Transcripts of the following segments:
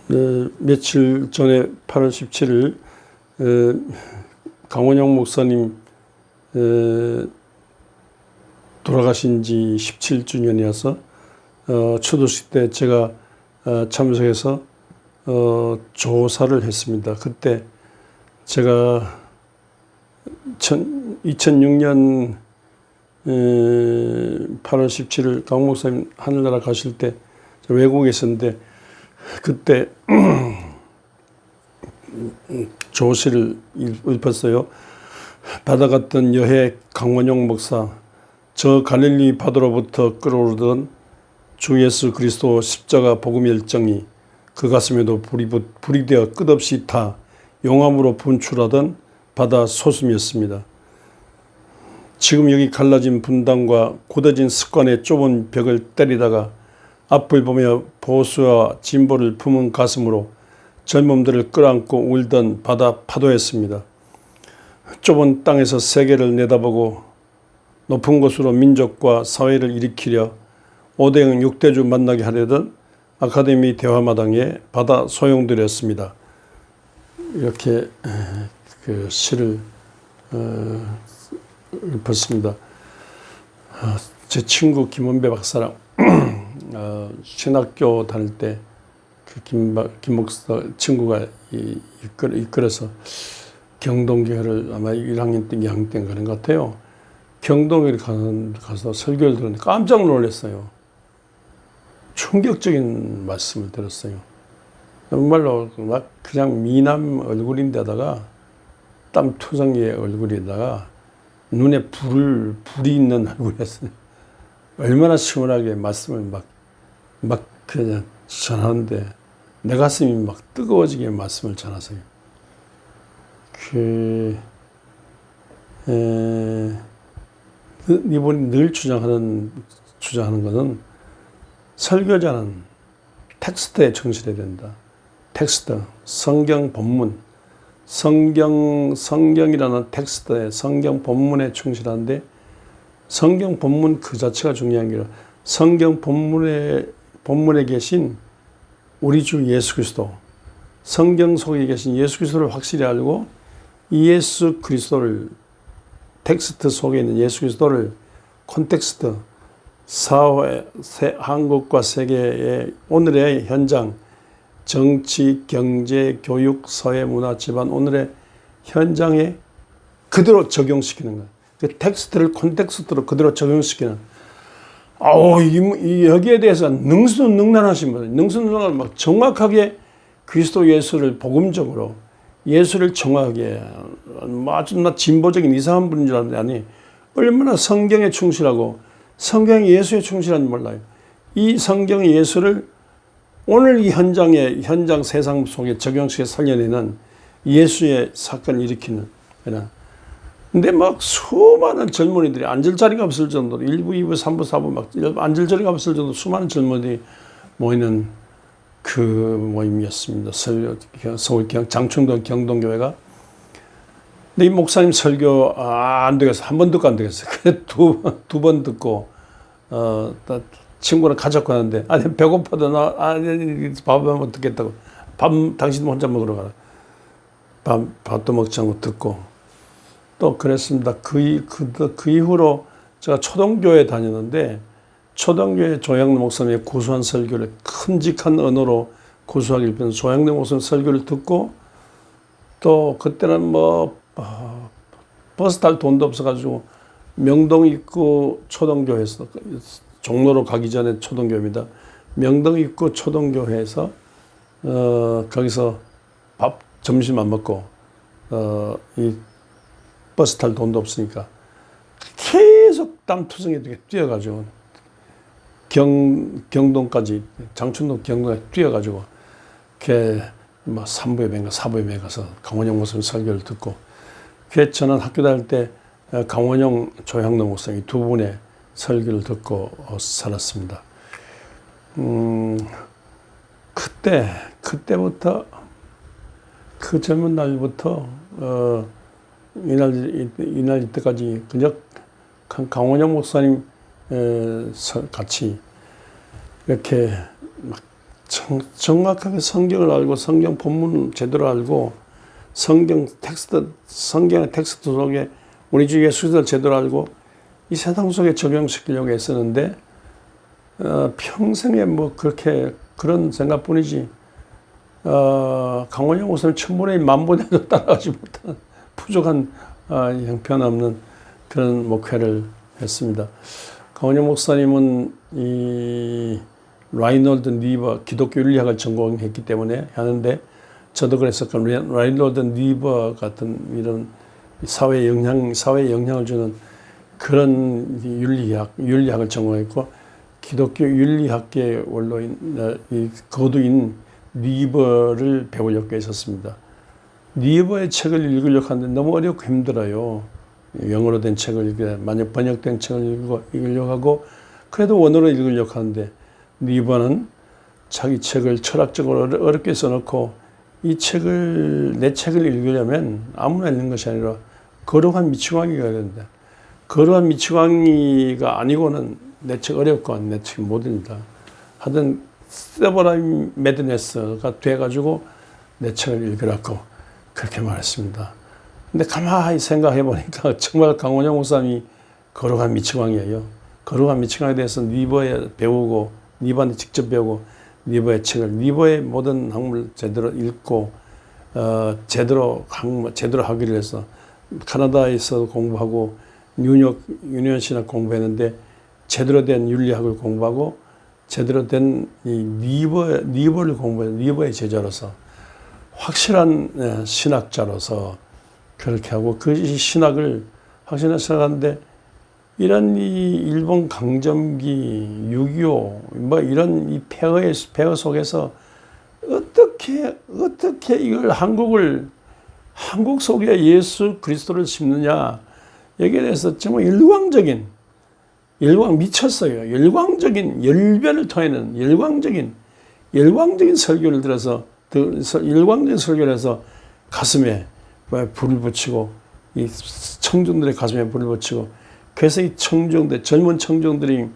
며칠 전에 8월 17일 강원영 목사님 돌아가신 지 17주년이어서 추도식 때 제가 참석해서 조사를 했습니다. 그때 제가 2006년 8월 17일 강 목사님 하늘나라 가실 때 외국에 있었는데 그때 조시를 읊었어요. 받아갔던 여해 강원영 목사, 저 갈릴리 바다로부터 끓어오르던 주 예수 그리스도 십자가 복음 열정이 그 가슴에도 불이 되어 끝없이 타 용암으로 분출하던 바다 소슴이었습니다. 지금 여기 갈라진 분당과 굳어진 습관의 좁은 벽을 때리다가 앞을 보며 보수와 진보를 품은 가슴으로 젊음들을 끌어안고 울던 바다 파도였습니다. 좁은 땅에서 세계를 내다보고 높은 곳으로 민족과 사회를 일으키려 5대형 6대주 만나게 하려던 아카데미 대화마당의 바다 소용돌이였습니다. 이렇게 그 시를 읊었습니다. 제 친구 김원배 박사랑 신학교 다닐 때 그 김 목사 친구가 이끌어서 경동교회를 아마 1학년 때, 2학년 때 가는 것 같아요. 경동교회를 가서 설교를 들었는데 깜짝 놀랐어요. 충격적인 말씀을 들었어요. 정말로 막 그냥 미남 얼굴인데다가 땀투성이의 얼굴에다가 눈에 불이 있는 얼굴이었어요. 얼마나 시원하게 말씀을 막 그냥 전하는데 내 가슴이 막 뜨거워지게 말씀을 전하세요. 이분이 늘 주장하는 것은 설교자는 텍스트에 충실해야 된다. 텍스트, 성경 본문, 성경이라는 텍스트에 성경 본문에 충실한데 성경 본문 그 자체가 중요한 게 아니라 성경 본문에 계신 우리 주 예수 그리스도, 성경 속에 계신 예수 그리스도를 확실히 알고 이 예수 그리스도를 텍스트 속에 있는 예수 그리스도를 콘텍스트, 사회, 한국과 세계의 오늘의 현장, 정치, 경제, 교육, 사회, 문화, 집안 오늘의 현장에 그대로 적용시키는 거예요. 그 텍스트를 콘텍스트로 그대로 적용시키는. 여기에 대해서 능수능란하신 분, 능수능란을 막 정확하게 그리스도 예수를 복음적으로 예수를 정확하게 아주 진보적인 이상한 분인 줄 알았는데 아니 얼마나 성경에 충실하고 성경이 예수에 충실한지 몰라요. 이 성경의 예수를 오늘 이 현장 세상 속에 적용시켜 살려내는 예수의 사건을 일으키는. 근데 막 수많은 젊은이들이 앉을 자리가 없을 정도로 1부, 2부, 3부, 4부 막 앉을 자리가 없을 정도로 수많은 젊은이들이 모이는 그 모임이었습니다. 서울 장충동 경동교회가. 근데 이 목사님 설교 안 되겠어. 한 번 듣고 안 되겠어. 그래 두 번 듣고 친구랑 가자고 하는데 아니 배고파도 밥 한번 듣겠다고. 밥 당신 혼자 먹으러 가라. 밥도 먹지 않고 듣고. 또 그랬습니다. 그 이후로 제가 초등교회 다녔는데 초등교회 조양래 목사님의 고수한 설교를 큼직한 언어로 고수하게 읽는 조양래 목사님 설교를 듣고 또 그때는 버스 탈 돈도 없어가지고 명동 입구 초등교회에서 종로로 가기 전에 초등교회입니다. 명동 입구 초등교회에서 거기서 점심 안 먹고 이 버스 탈 돈도 없으니까 계속 땀투성이에 뛰어가지고 경동까지 장충동 경동까지 뛰어가지고 걔 3부에 맹가 4부에 맹 가서 강원영 목사님 설교를 듣고 걔 저는 학교 다닐 때 강원영 조향로 목사님 두 분의 설교를 듣고 살았습니다. 그때부터 그 젊은 날부터 이날 이때까지 그냥 강원영 목사님 같이 이렇게 막 정확하게 성경을 알고 성경 본문을 제대로 알고 성경의 텍스트 속에 우리 주 예수 그리스도를 제대로 알고 이 세상 속에 적용시키려고 했었는데 평생에 뭐 그렇게 그런 생각뿐이지 강원영 목사님 천분의 만분에도 따라가지 못하는 부족한 형편없는 그런 목회를 했습니다. 강원영 목사님은 이 라이놀드 니버 기독교 윤리학을 전공했기 때문에 하는데 저도 그래서 그 라이놀드 니버 같은 이런 사회에 영향을 주는 그런 윤리학을 전공했고 기독교 윤리학계 원로인 거두인 니버를 배우려고 했었습니다. 니버의 책을 읽으려고 하는데 너무 어렵고 힘들어요. 영어로 된 책을 만약 번역된 책을 읽으려고 하고 그래도 원어로 읽으려고 하는데 니버는 자기 책을 철학적으로 어렵게 써놓고 내 책을 읽으려면 아무나 읽는 것이 아니라 거룩한 미치광이가 된다. 거룩한 미치광이가 아니고는 내 책 어렵고 내 책 못 읽는다. 하여튼 세버라임 매드네스가 돼가지고 내 책을 읽으라고 그렇게 말했습니다. 근데 가만히 생각해 보니까 정말 강원영 목사님이 거룩한 미치광이에요. 거룩한 미치광에 대해서 니버에 배우고 니버한테 직접 배우고 니버의 책을 니버의 모든 학문을 제대로 읽고 제대로 하기로 해서 캐나다에서 공부하고 뉴욕 유니언시나 공부했는데 제대로 된 윤리학을 공부하고 제대로 된 이 니버를 공부해서 니버의 제자로서 확실한 신학자로서 그렇게 하고 그 신학을 확실한 신학하는데 이런 이 일본 강점기 6.25 뭐 이런 이 폐허 속에서 어떻게 이걸 한국 속에 예수 그리스도를 심느냐 여기에 대해서 정말 미쳤어요. 열광적인 열변을 토해내는 열광적인 설교를 들어서 열광적인 설교를 해서 가슴에 불을 붙이고 이 청중들의 가슴에 불을 붙이고 그래서 이 젊은 청중들이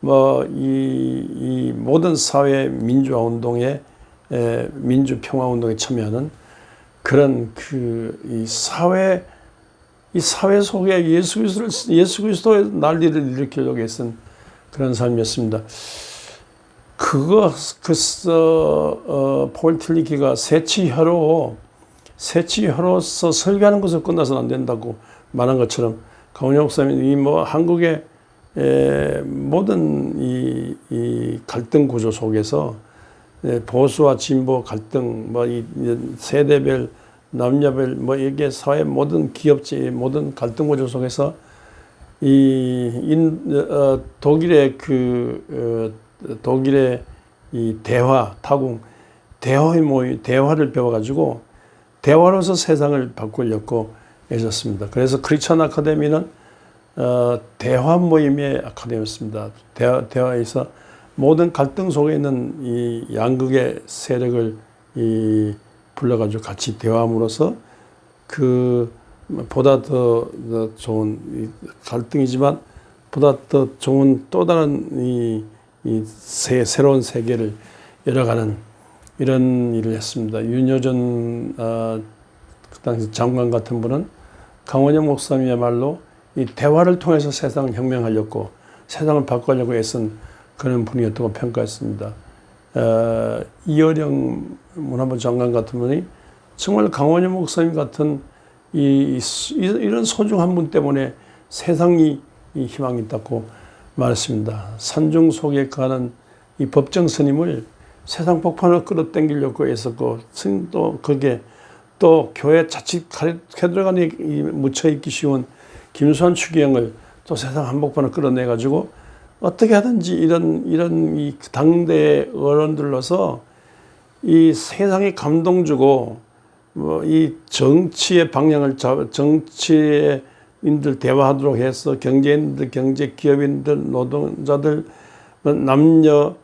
뭐 이 모든 사회 민주화 운동에 민주 평화 운동에 참여하는 그런 이 사회 속에 예수 그리스도의 난리를 일으키려고 했던 그런 삶이었습니다. 폴 틸리키가 새치혀로서 설교하는 것으로 끝나서는 안 된다고 말한 것처럼 강원영 목사님이 뭐 한국의 모든 이 갈등 구조 속에서 보수와 진보 갈등, 뭐 이 세대별, 남녀별, 뭐 이게 사회 모든 기업체 모든 갈등 구조 속에서 독일의 독일의 이 대화를 배워가지고 대화로서 세상을 바꾸려고 애썼습니다. 그래서 크리스천 아카데미는 대화 모임의 아카데미였습니다. 대화에서 모든 갈등 속에 있는 이 양극의 세력을 불러가지고 같이 대화함으로써 보다 더 좋은 갈등이지만 보다 더 좋은 또 다른 새로운 세계를 열어가는 이런 일을 했습니다. 윤여전 그 당시 장관 같은 분은 강원영 목사님이야말로 이 대화를 통해서 세상을 혁명하려고 세상을 바꾸려고 애쓴 그런 분이었다고 평가했습니다. 이어령 문화부 장관 같은 분이 정말 강원영 목사님 같은 이런 소중한 분 때문에 세상이 희망이 있다고 말했습니다. 산중 속에 가는 이 법정 스님을 세상 복판을 끌어당기려고 했었고 스님도 거기에 또 교회 자칫 캐들어가니 묻혀있기 쉬운 김수환 추기경을 또 세상 한복판을 끌어내가지고 어떻게 하든지 이런 이 당대 어른들로서 이 세상에 감동 주고 뭐 이 정치의 방향을 정치인들 대화하도록 해서 경제인들, 기업인들, 노동자들, 남녀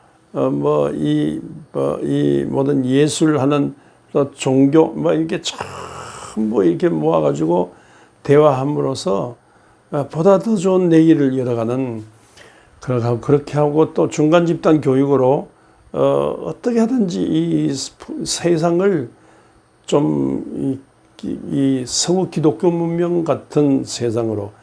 이 모든 예술하는 또 종교 뭐 이렇게 전부 이렇게 모아가지고 대화함으로써 보다 더 좋은 내일을 열어가는 그렇게 하고 또 중간 집단 교육으로 어떻게 하든지 이 세상을 좀 이 서구 기독교 문명 같은 세상으로,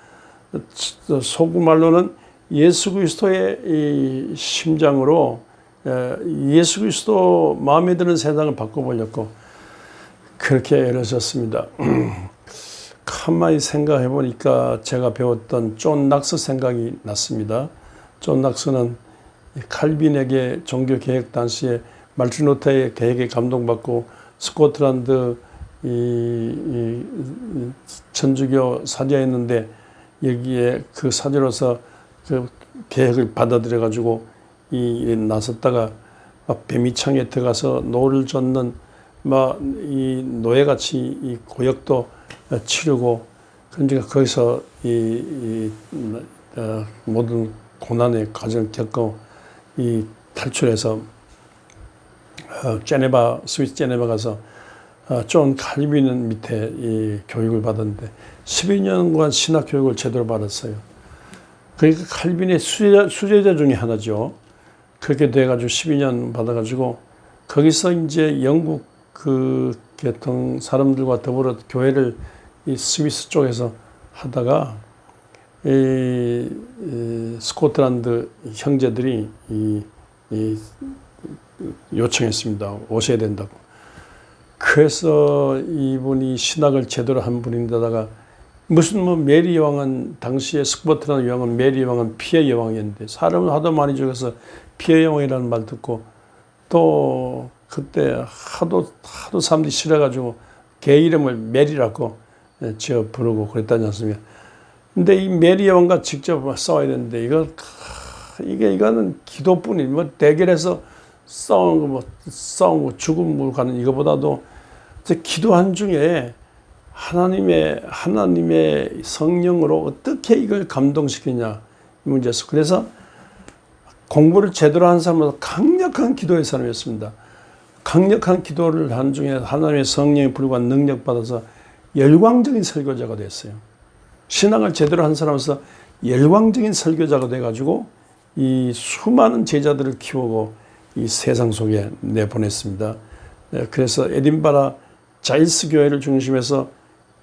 소구 말로는 예수 그리스도의 이 심장으로 예수 그리스도 마음에 드는 세상을 바꿔보려고 그렇게 이루어졌습니다. 가만히 생각해 보니까 제가 배웠던 존 낙스 생각이 났습니다. 존 낙스는 칼빈에게 종교 개혁 당시에 말틴 루터의 개혁에 감동받고 스코틀랜드 이 천주교 사제였는데, 여기에 그 사제로서 그 개혁을 받아들여 가지고 나섰다가 뱀이창에 들어가서 노를 젓는 이 노예같이 이 고역도 치르고, 그러니까 거기서 모든 고난의 과정을 겪고 탈출해서 스위스 제네바 가서 존 칼빈 밑에 이 교육을 받았는데 12년간 신학 교육을 제대로 받았어요. 그러니까 칼빈의 수제자 중에 하나죠. 그렇게 돼가지고 12년 받아가지고 거기서 이제 영국 그 계통 사람들과 더불어 교회를 이 스위스 쪽에서 하다가 스코틀랜드 형제들이 요청했습니다. 오셔야 된다고. 그래서 이분이 신학을 제대로 한 분인데다가 무슨 메리 여왕은, 당시에 스코틀랜드 여왕은 메리 여왕은 피해 여왕이었는데 사람을 하도 많이 죽여서 피해 여왕이라는 말 듣고, 또 그때 하도 사람들이 싫어가지고 개 이름을 메리라고 지어 부르고 그랬다지 않습니까? 근데 이 메리 여왕과 직접 싸워야 되는데 이거는 기도뿐이 대결해서 싸우고 죽음으로 가는 이거보다도 기도한 중에 하나님의 성령으로 어떻게 이걸 감동시키냐 이 문제였어. 그래서 공부를 제대로 한 사람은 강력한 기도의 사람이었습니다. 강력한 기도를 한 중에 하나님의 성령이 불과한 능력 받아서 열광적인 설교자가 됐어요. 신앙을 제대로 한 사람으로서 열광적인 설교자가 돼가지고 이 수많은 제자들을 키우고 이 세상 속에 내보냈습니다. 그래서 에딘바라 자일스 교회를 중심해서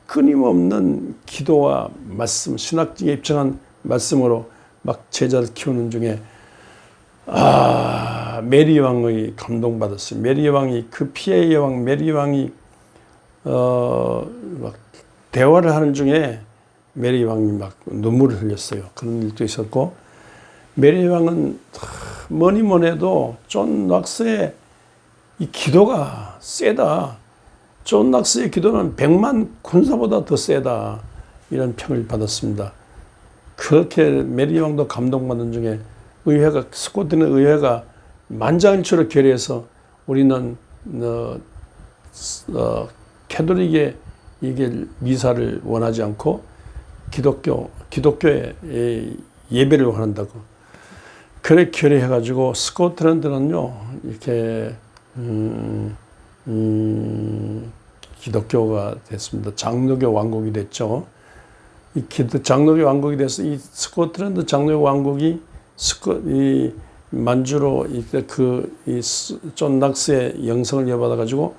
끊임없는 기도와 말씀, 신학적에 입증한 말씀으로 막 제자를 키우는 중에 메리 왕의 감동받았어요. 메리 왕이, 그 피해의 왕 메리 왕이 막 대화를 하는 중에 메리 왕이 막 눈물을 흘렸어요. 그런 일도 있었고, 메리 왕은 뭐니 해도 존 낙스의 이 기도가 세다. 존 낙스의 기도는 100만 군사보다 더 세다. 이런 평을 받았습니다. 그렇게 메리 왕도 감동받는 중에 스코틀랜드 의회가 만장일치로 결의해서 우리는 캐톨릭의 이게 미사를 원하지 않고 기독교의 예배를 원한다고. 그래 결의해가지고 스코틀랜드는요 이렇게 기독교가 됐습니다. 장로교 왕국이 됐죠. 장로교 왕국이 돼서 이 스코틀랜드 장로교 왕국이 이 만주로 이때 존 낙스의 영성을 이어받아가지고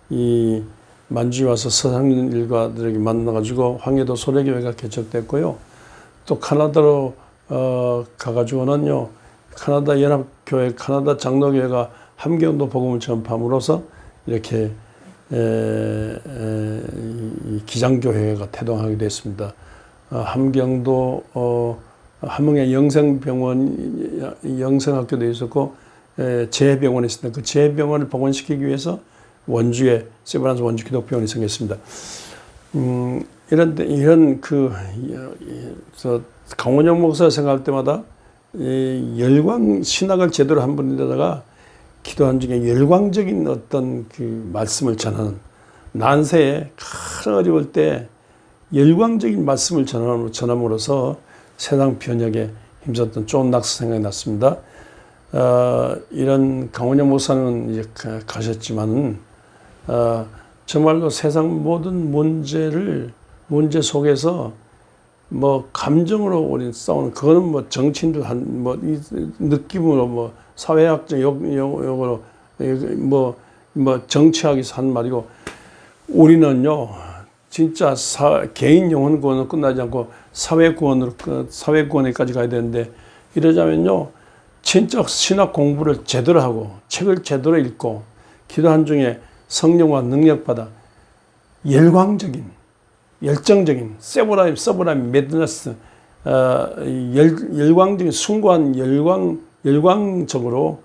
이 만주에 와서 서양 일가들에게 만나가지고 황해도 소래교회가 개척됐고요. 또 카나다로 가가지고는요 카나다 연합교회, 카나다 장로교회가 함경도 복음을 전파함으로써 이렇게 기장교회가 태동하게 됐습니다. 함경도 함흥에 영생학교도 있었고 재해병원이 있습니다. 그 재해병원을 복원시키기 위해서 원주에 세브란스 원주 기독병원이 생겼습니다. 이런 강원영 목사 생각할 때마다 신학을 제대로 한 분인데다가 기도한 중에 열광적인 어떤 그 말씀을 전하는, 난세에 큰 어려울 때 열광적인 말씀을 전함으로써 세상 변혁에 힘썼던 존 낙스 생각이 났습니다. 이런 강원영 목사는 이제 가셨지만은 정말로 세상 모든 문제 속에서 감정으로 우리 싸우는, 그거는 정치인들 이 느낌으로 사회학적 용어로 정치학에서 한 말이고, 우리는요 진짜 개인 영혼 구원으로 끝나지 않고 사회 구원에까지 가야 되는데, 이러자면요 진짜 신학 공부를 제대로 하고 책을 제대로 읽고 기도한 중에 성령과 능력받아 열정적인 서브라임 메드너스, 열광적인 숭고한 열광적으로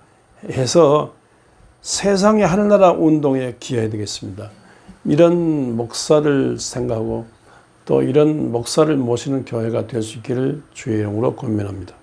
해서 세상의 하늘나라 운동에 기여해야 되겠습니다. 이런 목사를 생각하고 또 이런 목사를 모시는 교회가 될 수 있기를 주의 이름으로 권면합니다.